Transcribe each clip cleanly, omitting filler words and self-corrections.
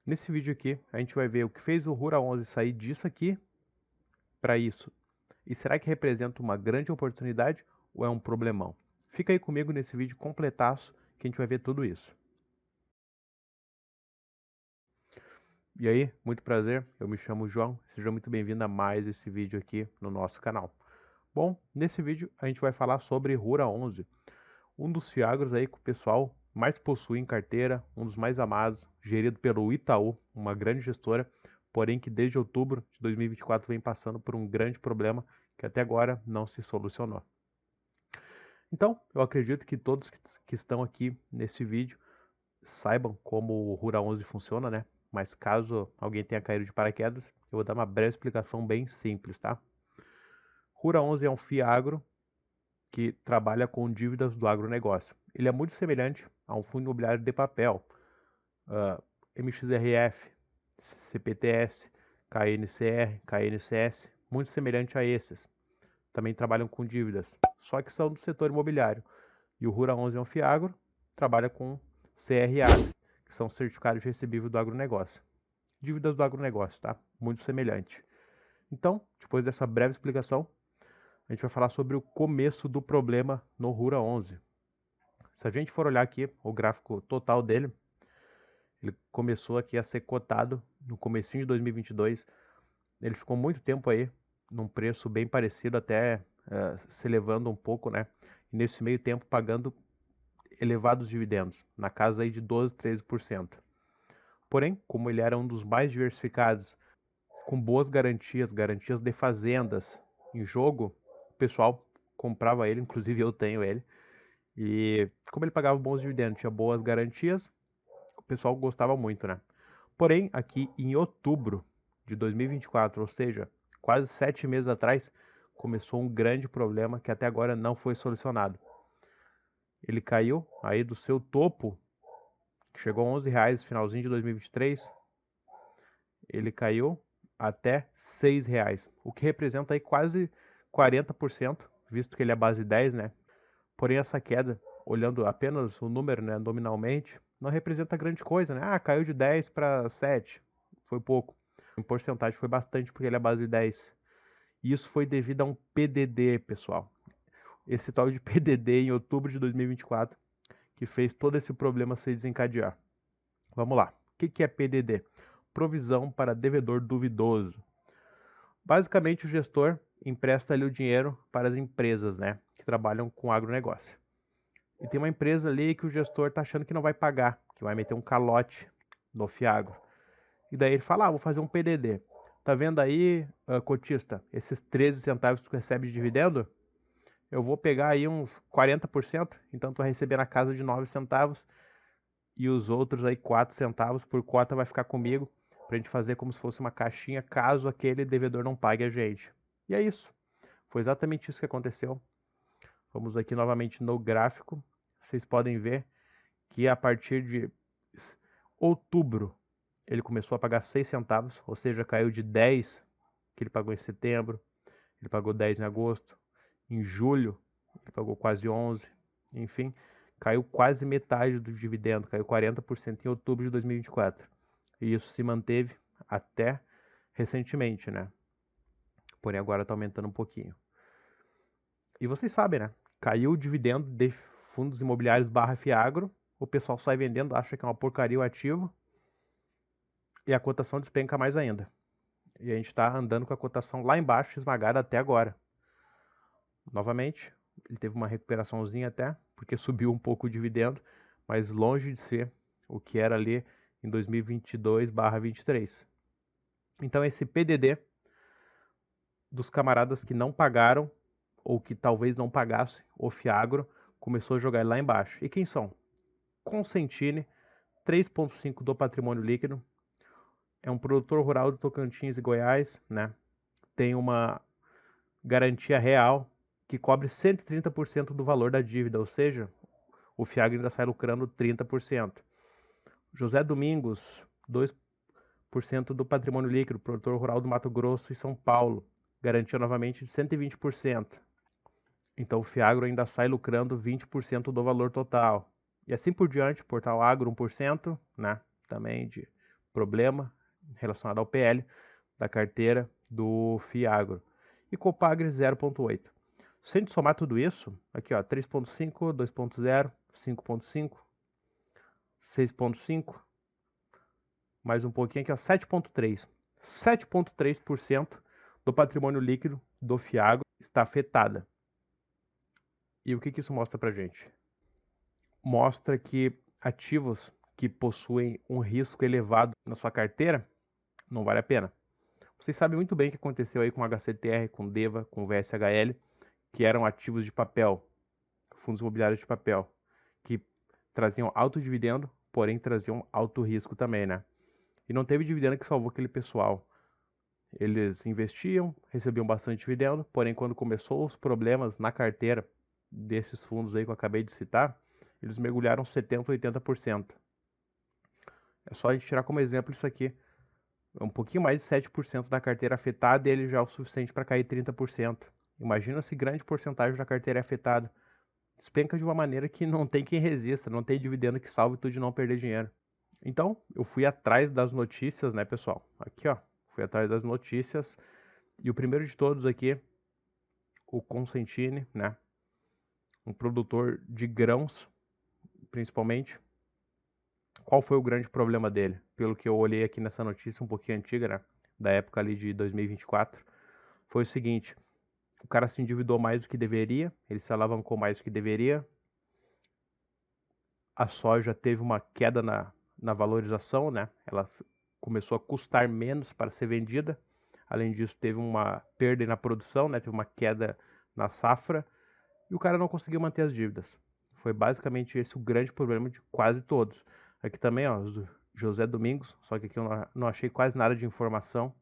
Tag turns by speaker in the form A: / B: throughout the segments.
A: Nesse vídeo aqui, a gente vai ver o que fez o Rura 11 sair disso aqui para isso. E será que representa uma grande oportunidade ou é um problemão? Fica aí comigo nesse vídeo completaço que a gente vai ver tudo isso. E aí, muito prazer, eu me chamo João, seja muito bem-vindo a mais esse vídeo aqui no nosso canal. Bom, nesse vídeo a gente vai falar sobre Rura 11, um dos fiagros aí que o pessoal mais possui em carteira, um dos mais amados, gerido pelo Itaú, uma grande gestora, porém que desde outubro de 2024 vem passando por um grande problema que até agora não se solucionou. Então, eu acredito que todos que estão aqui nesse vídeo saibam como o Rura 11 funciona, né? Mas caso alguém tenha caído de paraquedas, eu vou dar uma breve explicação bem simples, tá? Rura 11 é um fiagro que trabalha com dívidas do agronegócio. Ele é muito semelhante a um fundo imobiliário de papel, MXRF, CPTS, KNCR, KNCS, muito semelhante a esses. Também trabalham com dívidas, só que são do setor imobiliário. E o Rura 11 é um fiagro, trabalha com CRAs, que são certificados de recebível do agronegócio. Dívidas do agronegócio, tá? Muito semelhante. Então, depois dessa breve explicação, a gente vai falar sobre o começo do problema no Rura 11. Se a gente for olhar aqui o gráfico total dele, ele começou aqui a ser cotado no comecinho de 2022. Ele ficou muito tempo aí num preço bem parecido, até se elevando um pouco, né? E nesse meio tempo pagando elevados dividendos, na casa aí de 12, 13%. Porém, como ele era um dos mais diversificados, com boas garantias de fazendas em jogo, o pessoal comprava ele, inclusive eu tenho ele. E como ele pagava bons dividendos, tinha boas garantias, o pessoal gostava muito, né? Porém, aqui em outubro de 2024, ou seja, quase 7 meses atrás, começou um grande problema que até agora não foi solucionado. Ele caiu aí do seu topo, que chegou a R$11 no finalzinho de 2023, ele caiu até R$6, o que representa aí quase 40%, visto que ele é base 10, né? Porém, essa queda, olhando apenas o número, né, nominalmente, não representa grande coisa, né? Ah, caiu de 10 para 7, foi pouco. Em porcentagem foi bastante, porque ele é base 10. E isso foi devido a um PDD, pessoal. Esse tal de PDD em outubro de 2024, que fez todo esse problema se desencadear. Vamos lá. O que é PDD? Provisão para devedor duvidoso. Basicamente, o gestor empresta ali o dinheiro para as empresas, né, que trabalham com agronegócio. E tem uma empresa ali que o gestor está achando que não vai pagar, que vai meter um calote no fiagro. E daí ele fala, vou fazer um PDD. Tá vendo aí, cotista, esses 13 centavos que tu recebe de dividendo? Eu vou pegar aí uns 40%, então tu vai receber na casa de 9 centavos e os outros aí 4 centavos por cota vai ficar comigo pra gente fazer como se fosse uma caixinha caso aquele devedor não pague a gente. E é isso. Foi exatamente isso que aconteceu. Vamos aqui novamente no gráfico. Vocês podem ver que a partir de outubro ele começou a pagar 6 centavos, ou seja, caiu de 10 que ele pagou em setembro, ele pagou 10 em agosto, em julho ele pagou quase 11, enfim, caiu quase metade do dividendo, caiu 40% em outubro de 2024. E isso se manteve até recentemente, né? Porém agora está aumentando um pouquinho. E vocês sabem, né? Caiu o dividendo de fundos imobiliários barra Fiagro, o pessoal sai vendendo, acha que é uma porcaria o ativo, e a cotação despenca mais ainda. E a gente está andando com a cotação lá embaixo, esmagada até agora. Novamente, ele teve uma recuperaçãozinha até, porque subiu um pouco o dividendo, mas longe de ser o que era ali em 2022/23. Então esse PDD dos camaradas que não pagaram ou que talvez não pagassem o Fiagro começou a jogar lá embaixo. E quem são? Consentini, 3,5 do patrimônio líquido, é um produtor rural do Tocantins e Goiás, né? Tem uma garantia real que cobre 130% do valor da dívida, ou seja, o Fiagro ainda sai lucrando 30%. José Domingos, 2% do patrimônio líquido, produtor rural do Mato Grosso e São Paulo, garantia novamente de 120%. Então o Fiagro ainda sai lucrando 20% do valor total. E assim por diante, Portal Agro 1%, né? Também de problema relacionado ao PL da carteira do Fiagro. E Copagri 0,8. Se a gente somar tudo isso, aqui ó, 3,5, 2,0, 5,5, 6,5, mais um pouquinho aqui, ó, 7,3. 7,3% do patrimônio líquido do Fiagro está afetada. E o que isso mostra pra gente? Mostra que ativos que possuem um risco elevado na sua carteira não vale a pena. Vocês sabem muito bem o que aconteceu aí com HCTR, com DEVA, com VSHL, que eram ativos de papel, fundos imobiliários de papel, que traziam alto dividendo, porém traziam alto risco também, né? E não teve dividendo que salvou aquele pessoal. Eles investiam, recebiam bastante dividendo, porém quando começou os problemas na carteira desses fundos aí que eu acabei de citar, eles mergulharam 70%, 80%. É só a gente tirar como exemplo isso aqui. Um pouquinho mais de 7% da carteira afetada e ele já é o suficiente para cair 30%. Imagina se grande porcentagem da carteira é afetada. Despenca de uma maneira que não tem quem resista, não tem dividendo que salve tu de não perder dinheiro. Então, eu fui atrás das notícias, né, pessoal? Aqui, ó, fui atrás das notícias. E o primeiro de todos aqui, o Consentini, né? Um produtor de grãos, principalmente. Qual foi o grande problema dele? Pelo que eu olhei aqui nessa notícia um pouquinho antiga, né? Da época ali de 2024, foi o seguinte: o cara se endividou mais do que deveria, ele se alavancou mais do que deveria, a soja teve uma queda na valorização, né? Ela começou a custar menos para ser vendida, além disso teve uma perda na produção, né? Teve uma queda na safra, e o cara não conseguiu manter as dívidas. Foi basicamente esse o grande problema de quase todos. Aqui também, ó, José Domingos, só que aqui eu não achei quase nada de informação.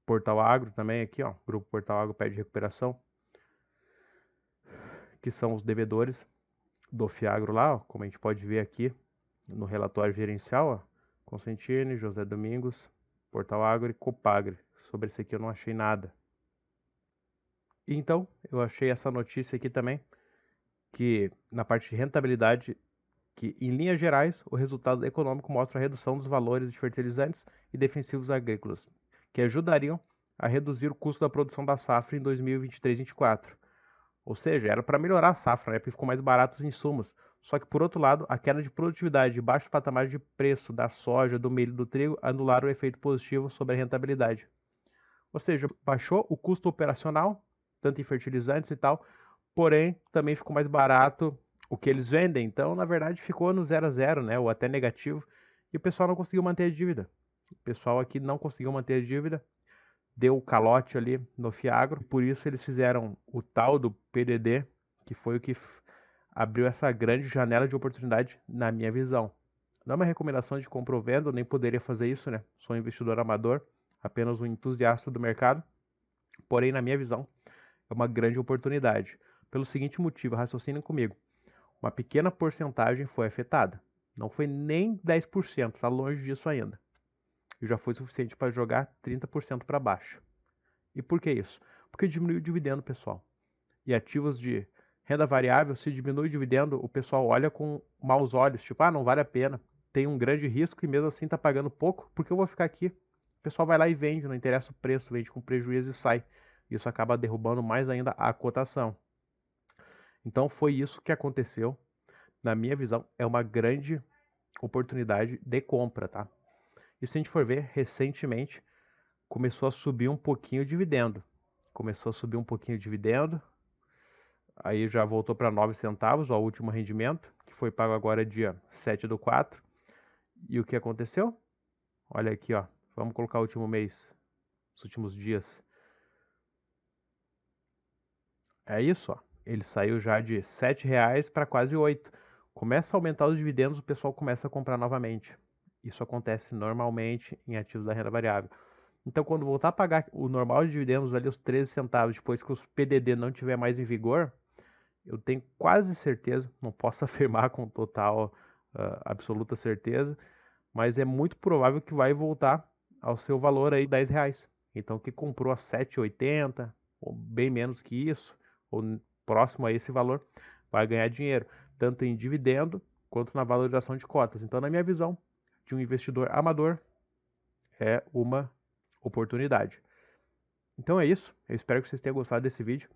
A: Portal Agro também aqui, ó, Grupo Portal Agro pede recuperação, que são os devedores do Fiagro lá, ó, como a gente pode ver aqui no relatório gerencial, ó, Consentini, José Domingos, Portal Agro e Copagri. Sobre esse aqui eu não achei nada. Então, eu achei essa notícia aqui também, que na parte de rentabilidade, que em linhas gerais, o resultado econômico mostra a redução dos valores de fertilizantes e defensivos agrícolas, que ajudariam a reduzir o custo da produção da safra em 2023-24. Ou seja, era para melhorar a safra, né? Porque ficou mais barato os insumos. Só que, por outro lado, a queda de produtividade e baixo patamar de preço da soja, do milho e do trigo anularam o efeito positivo sobre a rentabilidade. Ou seja, baixou o custo operacional, tanto em fertilizantes e tal, porém também ficou mais barato o que eles vendem. Então, na verdade, ficou no 0 a 0, né? Ou até negativo. E o pessoal não conseguiu manter a dívida. O pessoal aqui não conseguiu manter a dívida, deu o calote ali no Fiagro, por isso eles fizeram o tal do PDD, que foi o que abriu essa grande janela de oportunidade na minha visão. Não é uma recomendação de compra ou venda, eu nem poderia fazer isso, né? Sou um investidor amador, apenas um entusiasta do mercado, porém, na minha visão, é uma grande oportunidade. Pelo seguinte motivo, raciocinem comigo, uma pequena porcentagem foi afetada, não foi nem 10%, está longe disso ainda. E já foi suficiente para jogar 30% para baixo. E por que isso? Porque diminui o dividendo, pessoal. E ativos de renda variável, se diminui o dividendo, o pessoal olha com maus olhos, tipo, ah, não vale a pena, tem um grande risco e mesmo assim está pagando pouco, porque eu vou ficar aqui? O pessoal vai lá e vende, não interessa o preço, vende com prejuízo e sai. Isso acaba derrubando mais ainda a cotação. Então foi isso que aconteceu. Na minha visão, é uma grande oportunidade de compra, tá? E se a gente for ver, recentemente começou a subir um pouquinho o dividendo. Começou a subir um pouquinho o dividendo, aí já voltou para 9 centavos, ó, o último rendimento, que foi pago agora dia 7/4. E o que aconteceu? Olha aqui, ó, vamos colocar o último mês, os últimos dias. É isso, ó, ele saiu já de R$7 para quase 8. Começa a aumentar os dividendos, o pessoal começa a comprar novamente. Isso acontece normalmente em ativos da renda variável. Então, quando voltar a pagar o normal de dividendos ali, os 13 centavos, depois que os PDD não tiver mais em vigor, eu tenho quase certeza, não posso afirmar com total, absoluta certeza, mas é muito provável que vai voltar ao seu valor aí, R$10. Então, que comprou a 7,80, ou bem menos que isso, ou próximo a esse valor, vai ganhar dinheiro, tanto em dividendo quanto na valorização de cotas. Então, na minha visão, de um investidor amador é uma oportunidade. Então é isso, eu espero que vocês tenham gostado desse vídeo.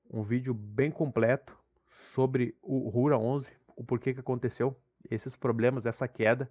A: Um vídeo bem completo sobre o Rura 11, o porquê que aconteceu, esses problemas, essa queda,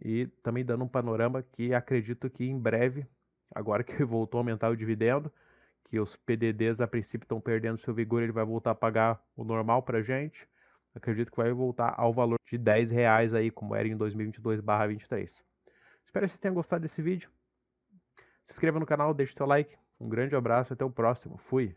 A: e também dando um panorama que acredito que em breve, agora que voltou a aumentar o dividendo, que os PDDs a princípio estão perdendo seu vigor, ele vai voltar a pagar o normal pra gente. Acredito que vai voltar ao valor de R$10 aí, como era em 2022/23. Espero que vocês tenham gostado desse vídeo. Se inscreva no canal, deixe seu like. Um grande abraço, até o próximo. Fui!